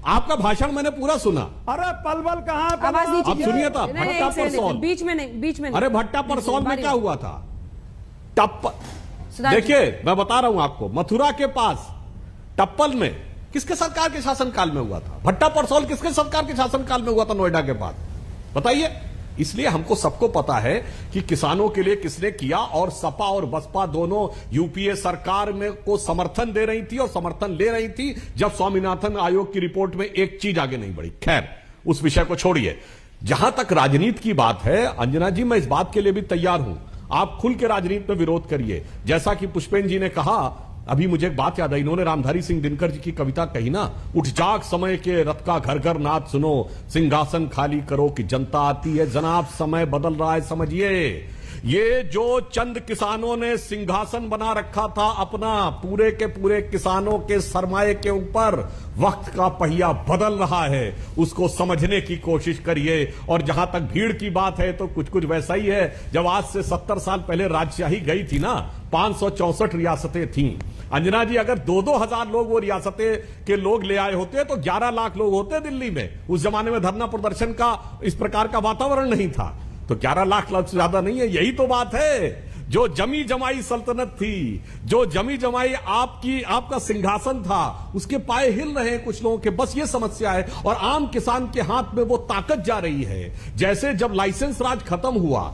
आपका भाषण मैंने पूरा सुना। अरे पलवल कहां? आवाज नीचे आप सुनिए था। भट्टा परसौल, बीच में नहीं। अरे भट्टा परसौल में क्या हुआ था? देखिए, मैं बता रहा हूं आपको, मथुरा के पास टप्पल में किसके सरकार के शासनकाल में हुआ था? भट्टा परसौल किसके सरकार के शासनकाल में हुआ था? नोएडा के पास, बताइए। इसलिए हमको सबको पता है कि किसानों के लिए किसने किया, और सपा और बसपा दोनों यूपीए सरकार में को समर्थन दे रही थी और समर्थन ले रही थी जब स्वामीनाथन आयोग की रिपोर्ट में एक चीज आगे नहीं बढ़ी। खैर, उस विषय को छोड़िए। जहां तक राजनीति की बात है, अंजना जी, मैं इस बात के लिए भी तैयार हूं, आप खुल के राजनीति में विरोध करिए। जैसा कि पुष्पेन जी ने कहा, अभी मुझे एक बात याद आई, इन्होंने रामधारी सिंह दिनकर जी की कविता कही ना, उठ जाग समय के रथ का घर घर नाद सुनो, सिंहासन खाली करो कि जनता आती है। जनाब, समय बदल रहा है, समझिए। ये जो चंद किसानों ने सिंहासन बना रखा था अपना, पूरे के पूरे किसानों के सरमाए के ऊपर, वक्त का पहिया बदल रहा है, उसको समझने की कोशिश करिए। और जहां तक भीड़ की बात है, तो कुछ कुछ वैसा ही है जब आज से 70 साल पहले राजशाही गई थी ना, 564 रियासतें थीं। अंजना जी, अगर 2-2 हजार लोग वो रियासतें के लोग ले आए होते तो 11 लाख लोग होते दिल्ली में। उस जमाने में धरना प्रदर्शन का इस प्रकार का वातावरण नहीं था, तो 11 लाख से ज्यादा नहीं है। यही तो बात है। जो जमी जमाई सल्तनत थी, जो जमी जमाई आपका सिंहासन था, उसके पाए हिल रहे हैं कुछ लोगों के। बस ये समस्या है, और आम किसान के हाथ में वो ताकत जा रही है। जैसे जब लाइसेंस राज खत्म हुआ,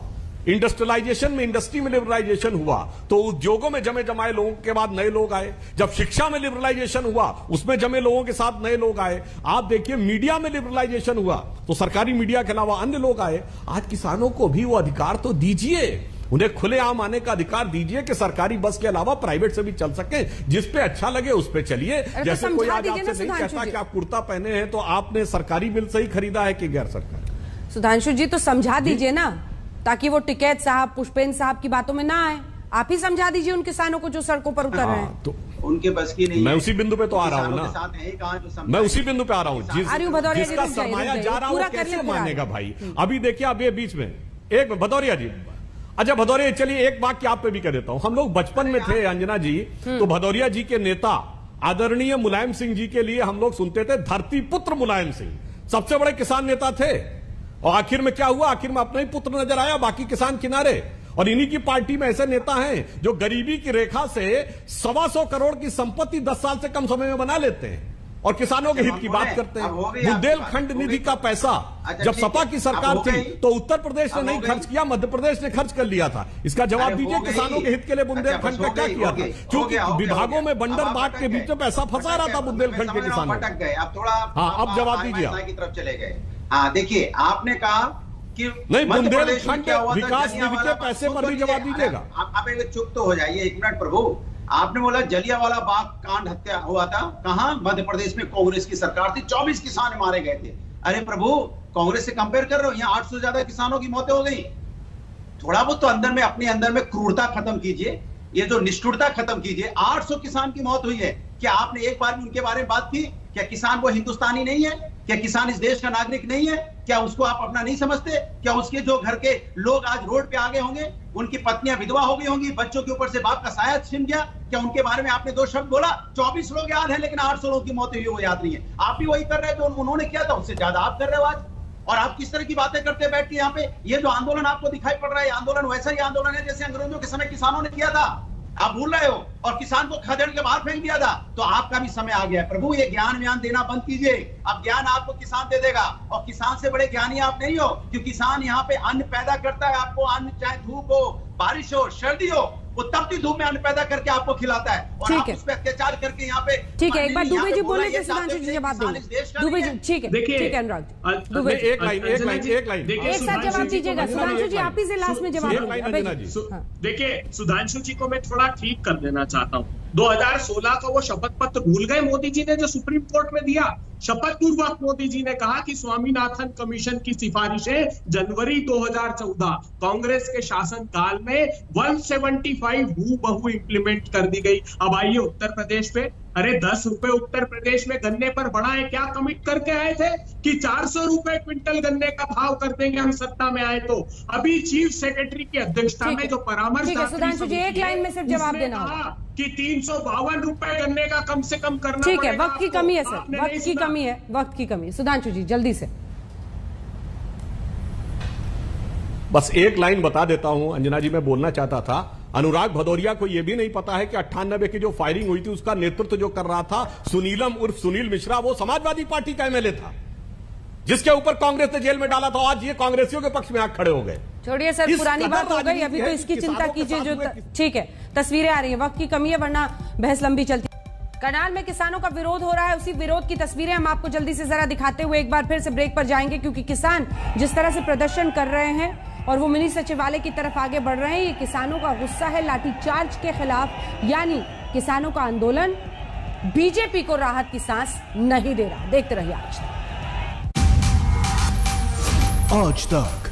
इंडस्ट्रियलाइजेशन में, इंडस्ट्री में लिबरलाइजेशन हुआ, तो उद्योगों में जमे जमाए लोगों के बाद नए लोग आए। जब शिक्षा में लिबरलाइजेशन हुआ, उसमें जमे लोगों के साथ नए लोग आए। आप देखिए, मीडिया में लिबरलाइजेशन हुआ तो सरकारी मीडिया के अलावा अन्य लोग आए। आज किसानों को भी वो अधिकार तो दीजिए, उन्हें खुलेआम आने का अधिकार दीजिए कि सरकारी बस के अलावा प्राइवेट से भी चल सके। जिस पे अच्छा लगे उस पे चलिए। जैसे कोई आज आपसे नहीं कहता कि आप कुर्ता पहने हैं तो आपने सरकारी मिल से ही खरीदा है कि गैर सरकारी। सुधांशु जी, तो समझा दीजिए ना, ताकि वो टिकैत साहब, पुष्पेन साहब की बातों में ना आए। आप ही समझा दीजिए उन किसानों को जो सड़कों पर उतर रहे हैं। तो उनके बस की नहीं। मैं उसी बिंदु पे तो आ रहा हूं ना, मैं उसी बिंदु पे आ रहा हूं। जिसका सरमाया जा रहा है कैसे मानेगा भाई? अभी देखिए, अब ये बीच में एक भदौरिया जी, अच्छा भदौरिया, चलिए एक वाक्य आप पे भी कह देता हूं। हम लोग बचपन में थे अंजना जी, तो भदौरिया जी के नेता आदरणीय मुलायम सिंह जी के लिए हम लोग सुनते थे धरती पुत्र मुलायम सिंह, सबसे बड़े किसान नेता थे। और आखिर में क्या हुआ? आखिर में अपना ही पुत्र नजर आया, बाकी किसान किनारे। और इन्हीं की पार्टी में ऐसे नेता हैं जो गरीबी की रेखा से 125 करोड़ की संपत्ति 10 साल से कम समय में बना लेते हैं और किसानों के हित की बात करते हैं। बुंदेलखंड निधि का पैसा जब सपा की सरकार थी तो उत्तर प्रदेश ने नहीं खर्च किया, मध्य प्रदेश ने खर्च कर लिया था। इसका जवाब दीजिए, किसानों के हित के लिए बुंदेलखंड का क्या किया था? क्योंकि विभागों में बंडर बाट के बीच में पैसा फंसा रहा था बुंदेलखंड के किसानों। हाँ, अब जवाब दीजिए। की तरफ चले गए। हाँ, देखिए, आपने कहा कि नहीं, बुंदेलखंड विकास निधि के पैसे पर भी जवाब दीजिएगा। आप एक चुप तो हो जाइए, 1 मिनट प्रभु। आपने बोला जलियांवाला बाग कांड हत्या हुआ था, कहां? मध्य प्रदेश में कांग्रेस की सरकार थी, 24 किसान मारे गए थे। अरे प्रभु, कांग्रेस से कंपेयर कर रहे हो? यहाँ 800 से ज्यादा किसानों की मौतें हो गई। थोड़ा बहुत तो अंदर में, अपने अंदर में क्रूरता खत्म कीजिए। ये जो निष्ठुरता खत्म कीजिए। 800 किसान की मौत हुई है, क्या आपने एक बार भी उनके बारे में बात की? क्या किसान वो हिंदुस्तानी नहीं है? क्या किसान इस देश का नागरिक नहीं है? क्या उसको आप अपना नहीं समझते? क्या उसके जो घर के लोग आज रोड पे आ गए होंगे, उनकी पत्नियां विधवा हो गई होंगी, बच्चों के ऊपर से बाप का साया छिन गया, क्या उनके बारे में आपने 2 शब्द बोला? 24 लोग याद है, लेकिन 800 लोगों की मौत हुई वो याद नहीं है। आप भी वही कर रहे हैं जो उन्होंने किया था, उससे ज्यादा आप कर रहे हो आज। और आप किस तरह की बातें करते हैं बैठ के यहाँ पे? ये जो आंदोलन आपको दिखाई पड़ रहा है, आंदोलन वैसा ही आंदोलन है जैसे अंग्रेजों के समय किसानों ने किया था। आप भूल रहे हो, और किसान को खदेड़ के बाहर फेंक दिया था। तो आपका भी समय आ गया है। प्रभु, ये ज्ञान व्यान देना बंद कीजिए। अब ज्ञान आपको किसान दे देगा, और किसान से बड़े ज्ञानी आप नहीं हो, क्योंकि किसान यहाँ पे अन्न पैदा करता है। आपको अन्न चाहे धूप हो, बारिश हो, सर्दी हो, वो तपती धूप में अन्न पैदा करके आपको खिलाता है, और आप उस पे अत्याचार करके यहाँ पे। ठीक है, एक बार दुबे जी बोले थे, सुधांशु जी जवाब देंगे। दुबे जी, ठीक है, ठीक है अनुराग जी, दुबे जी एक लाइन एक साथ जवाब दीजिएगा। सुधांशु जी आप ही से लास्ट में जवाब देंगे। देखिए, सुधांशु जी को मैं थोड़ा ठीक कर देना चाहता हूँ। 2016 का वो शपथ पत्र भूल गए मोदी जी ने जो सुप्रीम कोर्ट में दिया? शपथ पूर्वक मोदी जी ने कहा कि स्वामीनाथन कमीशन की सिफारिशें जनवरी 2014 कांग्रेस के शासन काल में 175 हूबहू इंप्लीमेंट कर दी गई। अब आइए उत्तर प्रदेश पे। अरे 10 रुपए उत्तर प्रदेश में गन्ने पर बढ़ा है, क्या कमिट करके आए थे कि 400 रुपए क्विंटल गन्ने का भाव कर देंगे हम सत्ता में आए तो? अभी चीफ सेक्रेटरी की अध्यक्षता में जो परामर्श, सुधांशु जी एक लाइन में सिर्फ जवाब देना होगा कि 352 रुपए गन्ने का कम से कम करना। ठीक है, वक्त की कमी है सर, वक्त की कमी है, वक्त की कमी। सुधांशु जी जल्दी से। बस एक लाइन बता देता हूं अंजना जी, मैं बोलना चाहता था, अनुराग भदौरिया को यह भी नहीं पता है कि 98 की जो फायरिंग हुई थी उसका नेतृत्व जो कर रहा था सुनीलम उर्फ सुनील मिश्रा, वो समाजवादी पार्टी का एमएलए था, जिसके ऊपर कांग्रेस ने जेल में डाला था। आज ये कांग्रेसियों के पक्ष में आग खड़े हो गए। छोड़िए सर, पुरानी बात हो गई, अभी तो इसकी चिंता कीजिए। जो ठीक है, तस्वीरें आ रही है, वक्त की कमी है, वरना बहस लंबी चलती। करनाल में किसानों का विरोध हो रहा है, उसी विरोध की तस्वीरें हम आपको जल्दी से जरा दिखाते हुए एक बार फिर से ब्रेक पर जाएंगे, क्योंकि किसान जिस तरह से प्रदर्शन कर रहे हैं और वो मिनी सचिवालय की तरफ आगे बढ़ रहे हैं, ये किसानों का गुस्सा है लाठीचार्ज के खिलाफ। यानी किसानों का आंदोलन बीजेपी को राहत की सांस नहीं दे रहा। देखते रहिए आज तक।